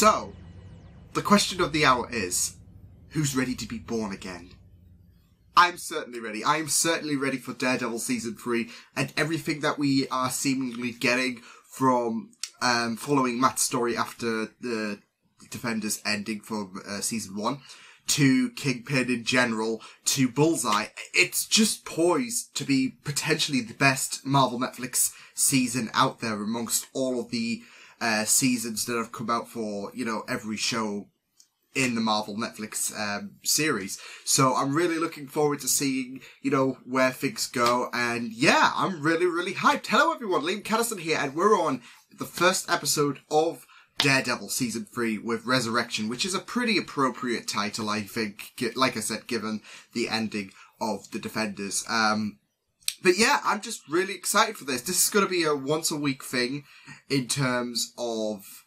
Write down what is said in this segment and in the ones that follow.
So, the question of the hour is, who's ready to be born again? I'm certainly ready. I am certainly ready for Daredevil Season 3 and everything that we are seemingly getting from following Matt's story after the Defenders ending from Season 1 to Kingpin in general to Bullseye. It's just poised to be potentially the best Marvel Netflix season out there amongst all of the seasons that have come out for, you know, every show in the Marvel Netflix series. So I'm really looking forward to seeing, you know, where things go. And yeah, I'm really, really hyped. Hello everyone, Liam Catterson here, and we're on the first episode of Daredevil Season 3 with Resurrection, which is a pretty appropriate title, I think, like I said, given the ending of the Defenders. But yeah, I'm just really excited for this. This is going to be a once-a-week thing in terms of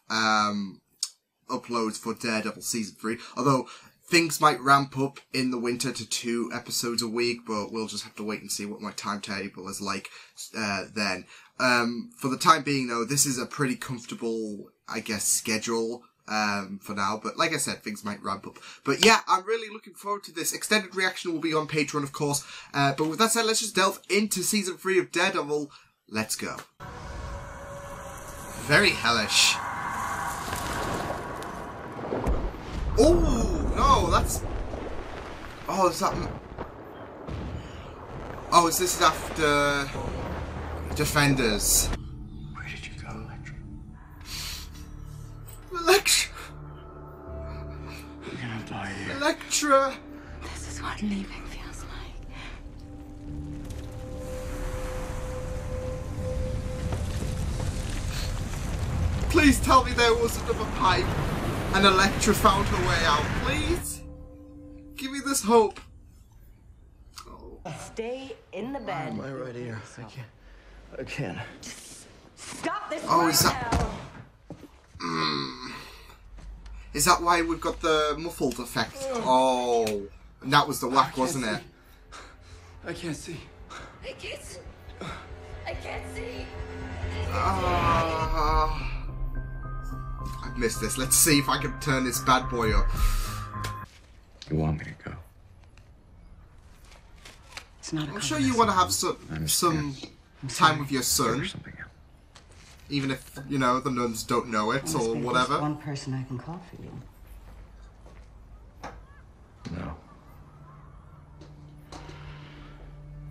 uploads for Daredevil Season 3. Although things might ramp up in the winter to 2 episodes a week, but we'll just have to wait and see what my timetable is like then. For the time being, though, this is a pretty comfortable, I guess, schedule for now. But like I said, things might ramp up. But yeah, I'm really looking forward to this. Extended reaction will be on Patreon, of course. But with that said, let's just delve into Season 3 of Daredevil. Let's go. Very hellish. Oh, no, that's... Oh, is that... Oh, is this after... Defenders? Where did you go, Elektra? Elektra! We're gonna die here. Elektra! This is what leaving feels like. Please tell me there was another pipe and Elektra found her way out, please? Give me this hope. Oh. Stay in the bed. Am I right here? I can't. Just stop this Oh, right is that... now. Is that why we've got the muffled effect? Oh. And that was the whack, wasn't it? I can't see. I can't see. I can't see. I've missed this. Let's see if I can turn this bad boy up. You want me to go? It's not. I'm sure you want to have some time with your son, even if, you know, the nuns don't know it or whatever. There's one person I can call for you. No.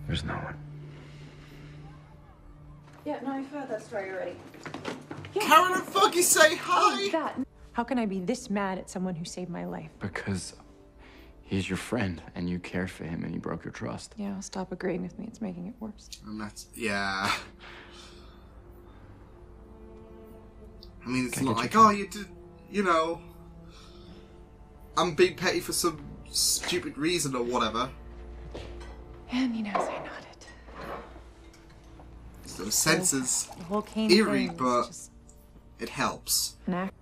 There's no one. Yeah, no, I've heard that story already. Karen and Foggy say hi! That. How can I be this mad at someone who saved my life? Because he's your friend and you cared for him and he broke your trust. Yeah, stop agreeing with me. It's making it worse. And that's, yeah. I mean, it's not like, oh, you did, you know, I'm being petty for some stupid reason or whatever. And he knows I nodded. Those senses The whole cane eerie, thing but is just it helps. an act.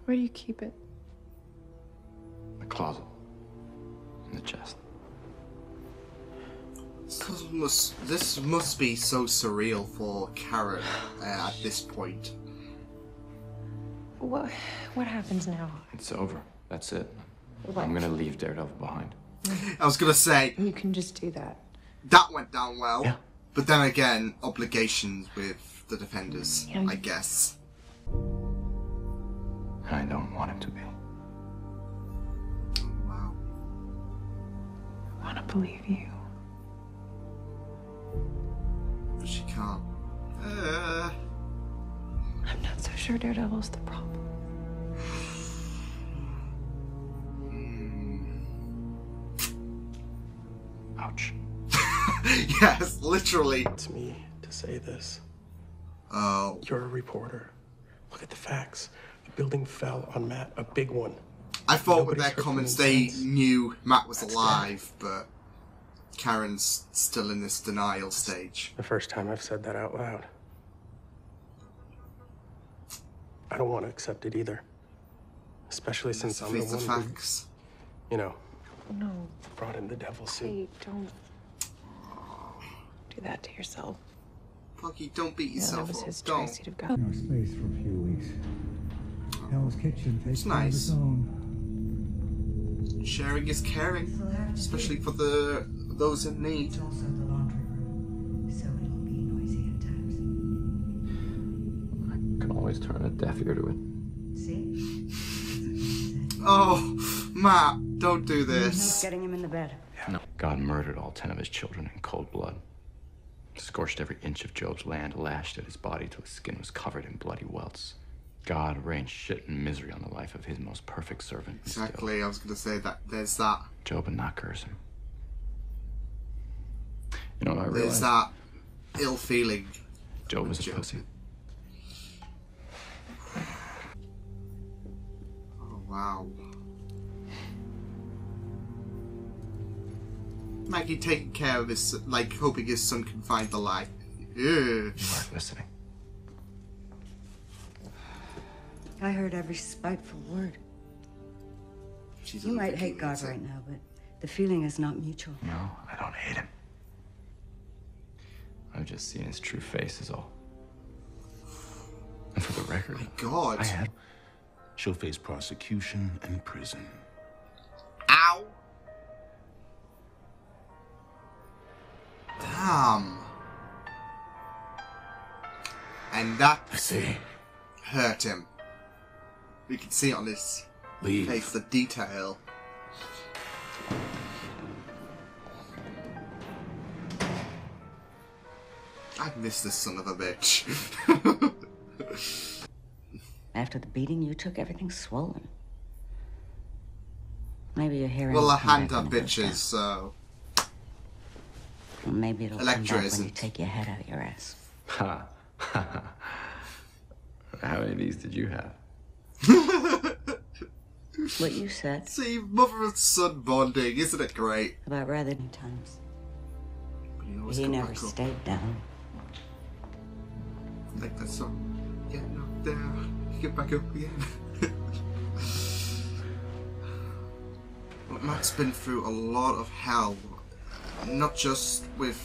Where do you keep it? The closet. In the chest. This must be so surreal for Karen at this point. What happens now? It's over. That's it. What? I'm gonna leave Daredevil behind. I was gonna say, You can just do that. that went down well. Yeah. But then again, obligations with the Defenders, Yeah. I guess. I don't want him to be. Oh, wow. I want to believe you. But she can't. I'm not so sure Daredevil's the problem. Ouch. Yes, literally. It's me to say this. Oh. You're a reporter. Look at the facts. The building fell on Matt, a big one. I thought with Nobody's their hurt comments from they incense. knew Matt was That's alive, but Karen's still in this denial stage. The first time I've said that out loud. I don't want to accept it either. Especially since I'm the Face the one who, facts. you know, No, brought in the devil's suit. hey, don't do that to yourself. Foggy, don't beat Yeah, that yourself was up. his Don't. choice. He'd have got. No space for a few weeks. Hell's Kitchen takes It's nice. its own. Sharing is caring, especially for those in need. It's also the laundry room, so it'll be noisy at times. I can always turn a deaf ear to it. See? Oh, Matt, don't do this. Getting him in the bed. No. God murdered all 10 of his children in cold blood. Scorched every inch of Job's land, lashed at his body till his skin was covered in bloody welts. God rained shit and misery on the life of his most perfect servant. Exactly, I was going to say that. There's that. Job would not curse him. You know what I There's realized? that ill feeling. Job was a pussy. Oh, wow. Maggie taking care of his, like, hoping his son can find the light. Ew. You weren't listening. I heard every spiteful word. She's You might overthinking hate God it. right now, but the feeling is not mutual. No, I don't hate him. I've just seen his true face is all. And for the record, God. I had... She'll face prosecution and prison. Ow! Damn. And that I see. hurt him. We can see it on his Leave. face, the detail. I miss this son of a bitch. After the beating you took, everything's swollen. Maybe your hearing. Well, will a come hand back up when it goes bitches, down. so... Or maybe it'll Electra come back when isn't. you take your head out of your ass. Ha. How many of these did you have? What you said See, mother and son bonding, isn't it great? about rather many times. But you always He come never back up. stayed down. Like that song. Getting up there, get back up again. Matt's been through a lot of hell, not just with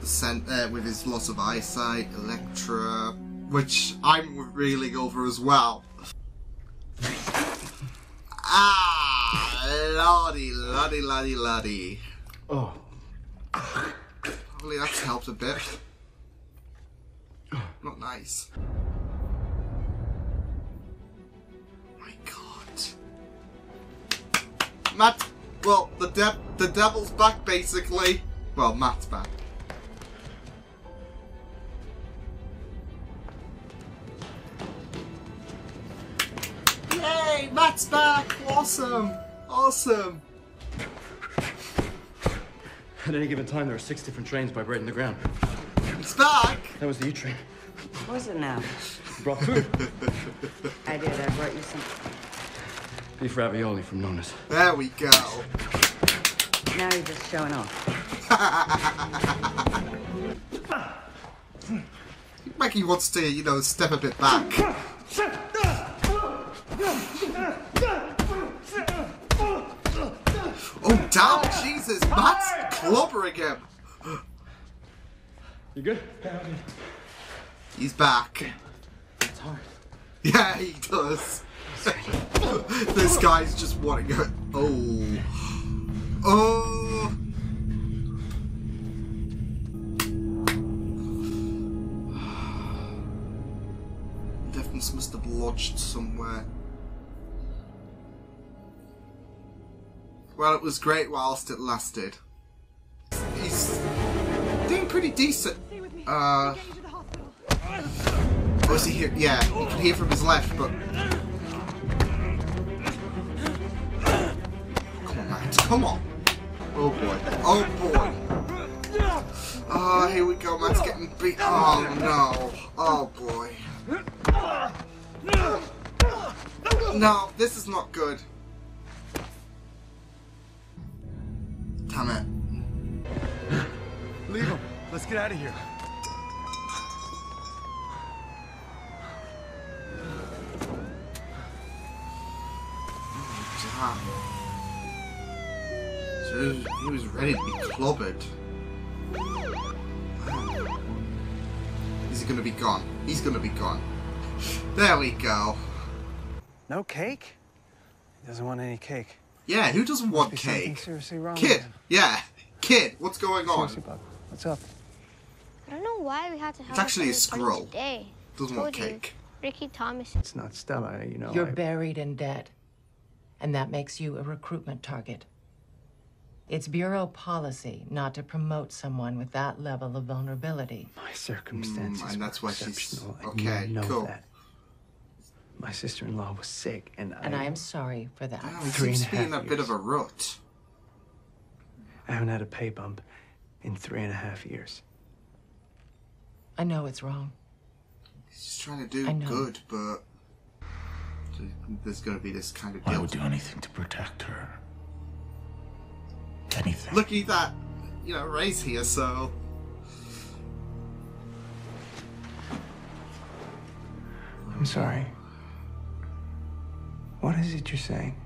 the with his loss of eyesight, Electra, which I'm reeling over as well. Lordy, lordy, lordy, lordy. Oh. Hopefully that's helped a bit. Not nice. My God. Matt, well, the devil's back basically. Well, Matt's back. Yay, Matt's back! Awesome! Awesome! At any given time, there are 6 different trains vibrating the ground. He's back! That was the U train. What was it now? You brought food. I did. I brought you some. Beef ravioli from Nona's. There we go. Now you're just showing off. Maggie wants to, you know, step a bit back. Oh, damn, Jesus, Matt's clobbering him. You good? He's back. It's hard. Yeah, he does. This guy's just wanting it. Oh. Oh. Deafness must have lodged somewhere. Well, it was great whilst it lasted. He's doing pretty decent. Oh, is he here? Yeah, you can hear from his left, but... Come on, Matt. Come on. Oh, boy. Oh, boy. Oh, here we go. Matt's getting beat. Oh, no. Oh, boy. No, this is not good. Damn it. Leave him. Let's get out of here. Damn. So he was ready to be clobbered. Wow. Is he gonna be gone? He's gonna be gone. There we go. No cake? He doesn't want any cake. Yeah, who doesn't want Must be something cake? seriously wrong Kid, with him. yeah. Kid, what's going on? Seriously, Bob, what's up? I don't know why we had to have It's actually a this party scroll. today. Doesn't I want told you, cake. Ricky Thomas. It's not Stella, you know. You're buried in debt, and that makes you a recruitment target. It's bureau policy not to promote someone with that level of vulnerability. My circumstances and that's were why she's... exceptional. Okay, and you know cool. that. My sister-in-law was sick, and I am sorry for that. Oh, he seems to be in a bit of a rut. I haven't had a pay bump in 3.5 years. I know it's wrong. He's just trying to do I know. good, but there's going to be this kind of I guilt. would do anything to protect her. Anything. Looky that, you know, Ray's here, so... I'm sorry. What is it you're saying?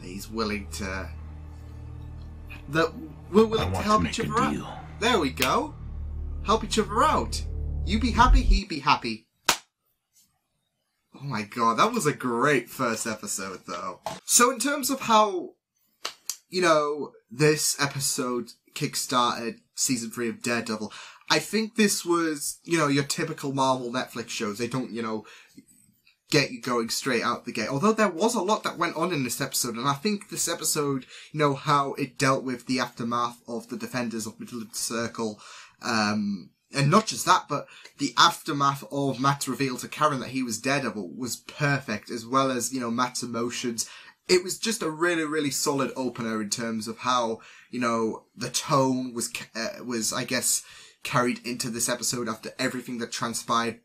He's willing to... That we're willing to want help to each make a other out. deal. There we go. Help each other out. You be happy, he be happy. Oh my god, that was a great first episode, though. So in terms of how, you know, this episode kickstarted season 3 of Daredevil, I think this was, you know, your typical Marvel Netflix shows. They don't, you know, get you going straight out the gate. Although there was a lot that went on in this episode, and I think this episode, you know, how it dealt with the aftermath of the Defenders of Midland Circle, and not just that, but the aftermath of Matt's reveal to Karen that he was Daredevil was perfect, as well as, you know, Matt's emotions. It was just a really, really solid opener in terms of how, you know, the tone was, I guess, carried into this episode after everything that transpired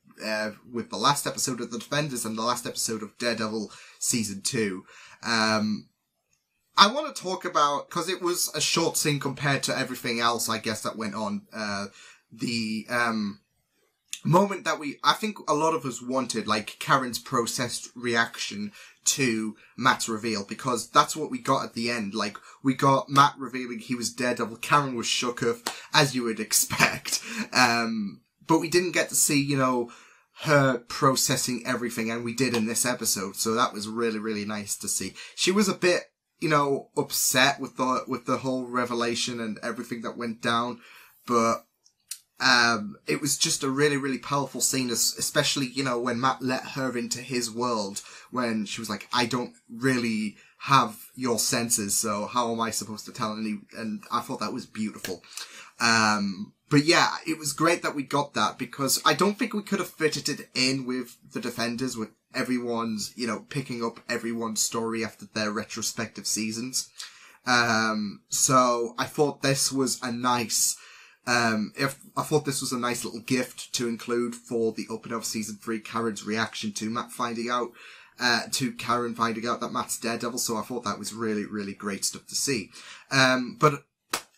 with the last episode of The Defenders and the last episode of Daredevil Season 2. I want to talk about, because it was a short scene compared to everything else, I guess, that went on, the moment that I think a lot of us wanted, like Karen's processed reaction to Matt's reveal, because that's what we got at the end. Like, we got Matt revealing he was Daredevil, Karen was shook of, as you would expect, but we didn't get to see, you know, her processing everything, and we did in this episode, so that was really, really nice to see. She was a bit, you know, upset with the whole revelation and everything that went down, but it was just a really, really powerful scene, especially, you know, when Matt let her into his world, when she was like, I don't really have your senses, so how am I supposed to tell? And I thought that was beautiful. But yeah, it was great that we got that, because I don't think we could have fitted it in with the Defenders, with everyone's, you know, picking up everyone's story after their retrospective seasons. So I thought this was a nice, I thought this was a nice little gift to include for the opening of season 3, Karen's reaction to Matt finding out, to Karen finding out that Matt's Daredevil. So I thought that was really, really great stuff to see. But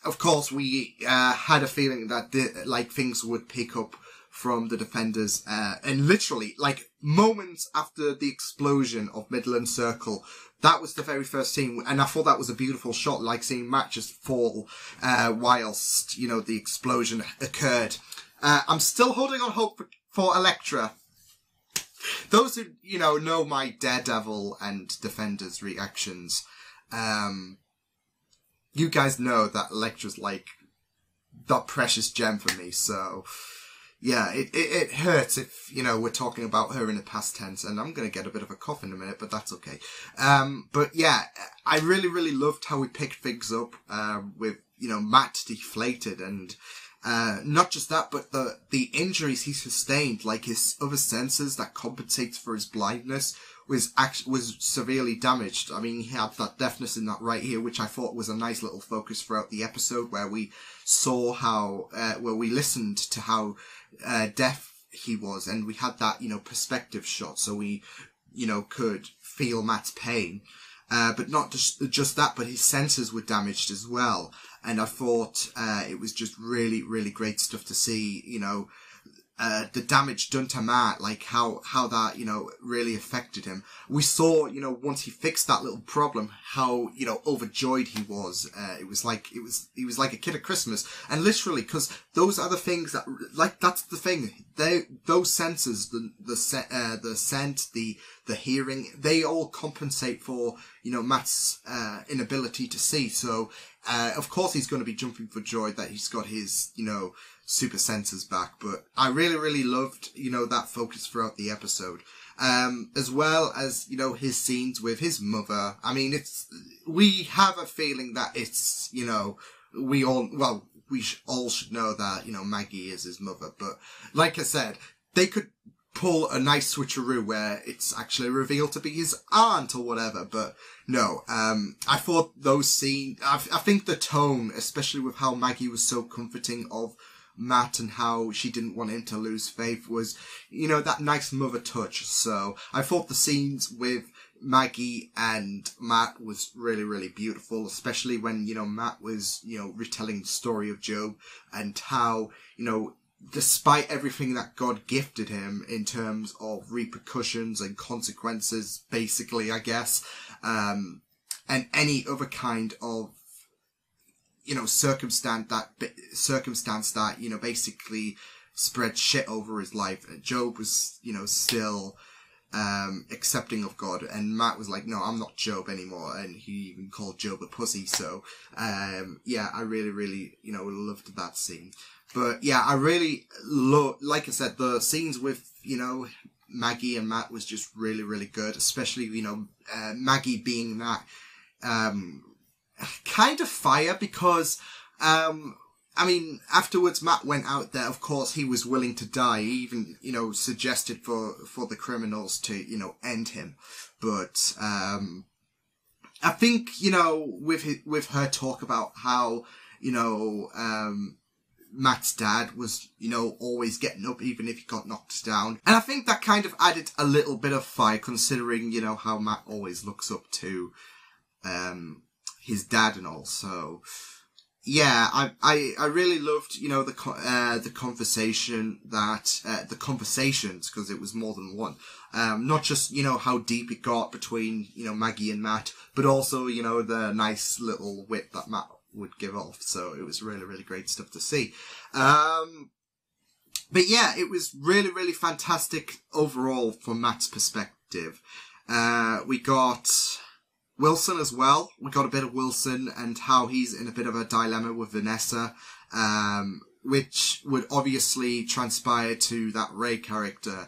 of course we, had a feeling that like things would pick up from the Defenders, and literally, like, moments after the explosion of Midland Circle, that was the very first scene, and I thought that was a beautiful shot, like seeing Matt just fall, whilst, you know, the explosion occurred. I'm still holding on hope for Elektra. Those who, you know my Daredevil and Defenders reactions, you guys know that Elektra's like that precious gem for me, so yeah, it hurts if, you know, we're talking about her in the past tense, and I'm gonna get a bit of a cough in a minute, but that's okay. But yeah, I really, really loved how we picked things up, with, you know, Matt deflated, and, not just that, but the injuries he sustained, like his other senses that compensates for his blindness, was severely damaged. I mean, he had that deafness in that right ear, which I thought was a nice little focus throughout the episode, where we saw how, where we listened to how, deaf he was, and we had that, you know, perspective shot, so we, you know, could feel Matt's pain. But not just that, but his senses were damaged as well. And I thought, it was just really, really great stuff to see, you know, the damage done to Matt, like how that, really affected him. We saw, once he fixed that little problem, how, overjoyed he was. He was like a kid at Christmas. And literally, cause those are the things that, like, that's the thing. Those senses, the scent, the hearing, they all compensate for, Matt's, inability to see. So, of course he's going to be jumping for joy that he's got his, super senses back. But I really, really loved, that focus throughout the episode. As well as, his scenes with his mother. I mean, we have a feeling that it's, we all should know that, Maggie is his mother. But like I said, they could pull a nice switcheroo where it's actually revealed to be his aunt or whatever. But no, I thought those scenes, I think the tone, especially with how Maggie was so comforting of Matt and how she didn't want him to lose faith, was, that nice mother touch. So I thought the scenes with Maggie and Matt was really, really beautiful, especially when, Matt was, retelling the story of Job and how, despite everything that God gifted him in terms of repercussions and consequences, basically, I guess, and any other kind of, circumstance that, basically spread shit over his life. Job was, still, accepting of God, and Matt was like, no, I'm not Job anymore, and he even called Job a pussy. So, I really, really, loved that scene. But yeah, I really like I said, the scenes with, Maggie and Matt was just really, really good, especially, Maggie being that, kind of fire, because, afterwards Matt went out there, of course he was willing to die. He even, suggested for the criminals to, end him. But, I think, with her talk about how, Matt's dad was, always getting up even if he got knocked down. And I think that kind of added a little bit of fire, considering, how Matt always looks up to, his dad and all. So, yeah, I really loved, the conversation that, the conversations, because it was more than one. Not just, how deep it got between, Maggie and Matt, but also, the nice little wit that Matt would give off. So it was really, really great stuff to see. But yeah, it was really, really fantastic overall from Matt's perspective. We got Wilson as well. We got a bit of Wilson and how he's in a bit of a dilemma with Vanessa, which would obviously transpire to that Ray character,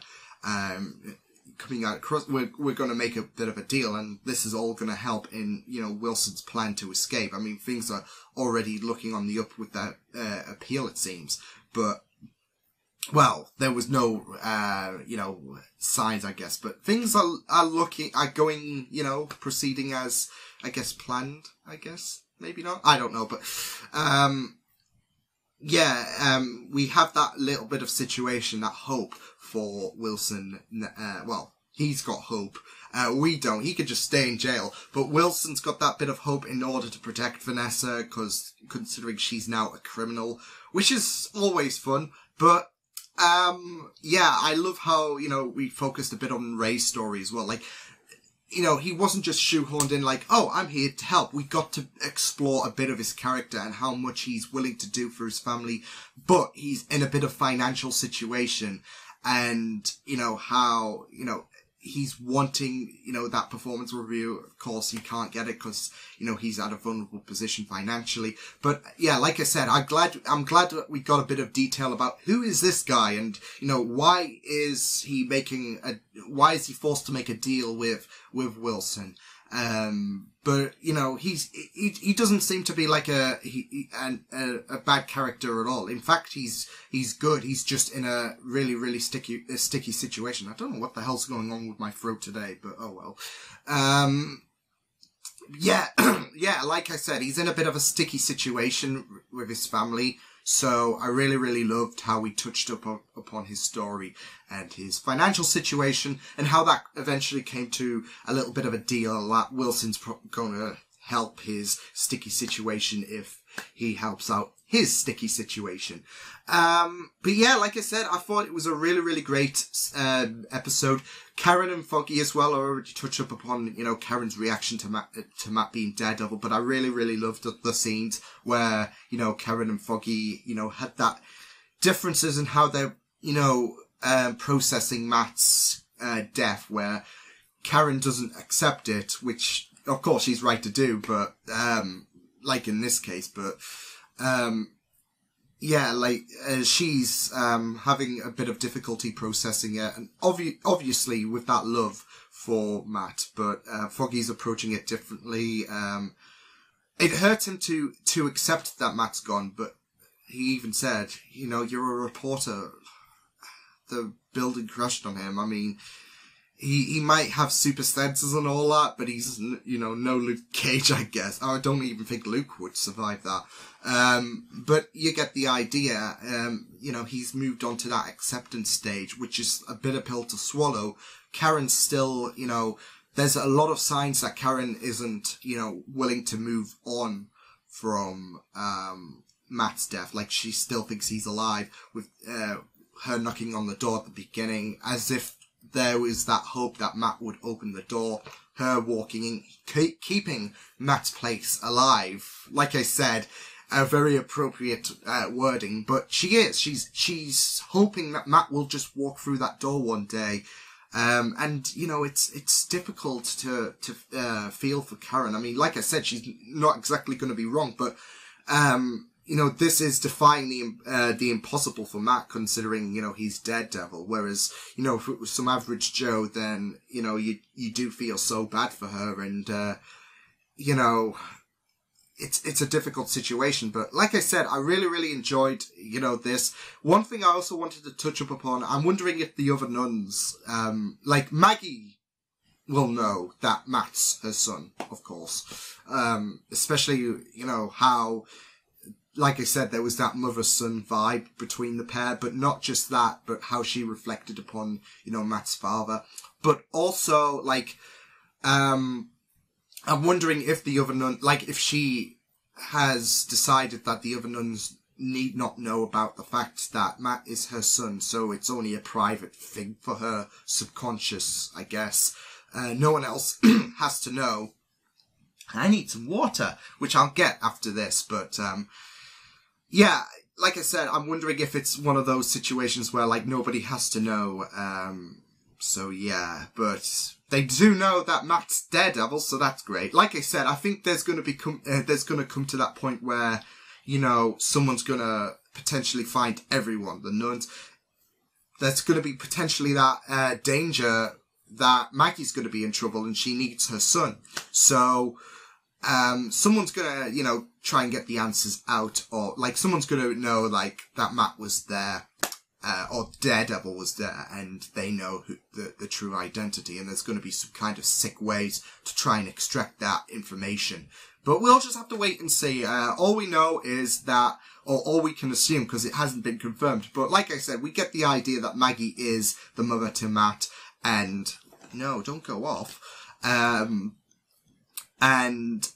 coming out across. We're going to make a bit of a deal, and this is all going to help in, Wilson's plan to escape. I mean, things are already looking on the up with that, appeal, it seems. But, well, there was no, signs, I guess, but things are going, proceeding as, I guess, planned, I guess. Maybe not. I don't know, but, we have that little bit of situation, that hope for Wilson. Well, he's got hope. We don't. He could just stay in jail. But Wilson's got that bit of hope in order to protect Vanessa, considering she's now a criminal, which is always fun. But, I love how, we focused a bit on Ray's story as well. Like, he wasn't just shoehorned in like, oh, I'm here to help. We got to explore a bit of his character and how much he's willing to do for his family, but he's in a bit of financial situation, and, how, he's wanting, that performance review. Of course, he can't get it because, he's at a vulnerable position financially. But yeah, like I said, I'm glad that we got a bit of detail about who is this guy, and, why is he forced to make a deal with Wilson? But, he doesn't seem to be like a bad character at all. In fact, he's good. He's just in a really, really sticky situation. I don't know what the hell's going on with my throat today, but oh well. Yeah, like I said, he's in a bit of a sticky situation with his family. So I really, really loved how we touched upon his story and his financial situation, and how that eventually came to a little bit of a deal that Wilson's going to help his sticky situation if he helps out his sticky situation. But yeah, like I said, I thought it was a really, really great episode. Karen and Foggy as well. I already touched up upon, you know, Karen's reaction to Matt being Daredevil, but I really, really loved the scenes where, you know, Karen and Foggy, you know, had that differences in how they're, you know, processing Matt's death, where Karen doesn't accept it, which of course she's right to do, but like in this case, but yeah, like she's having a bit of difficulty processing it, and obviously with that love for Matt, but Foggy's approaching it differently. It hurt him to accept that Matt's gone, but he even said, you know, you're a reporter. The building crashed on him. I mean, he might have super senses and all that, but he's, you know, no Luke Cage, I guess. I don't even think Luke would survive that. But you get the idea. You know, he's moved on to that acceptance stage, which is a bitter pill to swallow. Karen's still, you know, there's a lot of signs that Karen isn't, you know, willing to move on from Matt's death. Like, she still thinks he's alive, with her knocking on the door at the beginning, as if there was that hope that Matt would open the door, her walking in, keeping Matt's place alive. Like I said, a very appropriate wording, but she is. She's hoping that Matt will just walk through that door one day. And, you know, it's difficult to feel for Karen. I mean, like I said, she's not exactly going to be wrong, but, you know, this is defying the impossible for Matt, considering, you know, he's Daredevil. Whereas, you know, if it was some average Joe, then, you know, you do feel so bad for her, and, you know, it's a difficult situation. But like I said, I really, really enjoyed, you know, this. One thing I also wanted to touch up upon, I'm wondering if the other nuns, like Maggie will know that Matt's her son, of course. Especially, you know, how, like I said, there was that mother-son vibe between the pair, but not just that, but how she reflected upon, you know, Matt's father. But also, like, I'm wondering if the other nun, like, if she has decided that the other nuns need not know about the fact that Matt is her son, so it's only a private thing for her subconscious, I guess. No one else has to know. I need some water, which I'll get after this, but, yeah, like I said, I'm wondering if it's one of those situations where, like, nobody has to know. So yeah, but they do know that Matt's Daredevil, so that's great. Like I said, I think there's going to come to that point where, you know, someone's going to potentially find everyone, the nuns. There's going to be potentially that danger that Maggie's going to be in trouble and she needs her son. So someone's gonna, you know, try and get the answers out, or, like, someone's gonna know, like, that Matt was there, or Daredevil was there, and they know the true identity, and there's gonna be some kind of sick ways to try and extract that information. But we'll just have to wait and see. All we know is that, or all we can assume, because it hasn't been confirmed, but like I said, we get the idea that Maggie is the mother to Matt, and, no, don't go off, and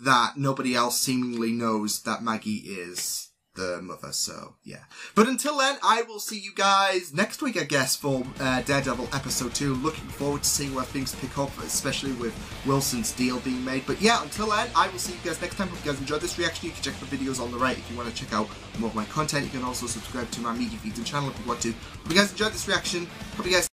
that nobody else seemingly knows that Maggie is the mother, so yeah. But until then, I will see you guys next week, I guess, for Daredevil episode 2. Looking forward to seeing where things pick up, especially with Wilson's deal being made. But yeah, until then, I will see you guys next time. Hope you guys enjoyed this reaction. You can check the videos on the right if you want to check out more of my content. You can also subscribe to my media feeds and channel if you want to. Hope you guys enjoyed this reaction. Hope you guys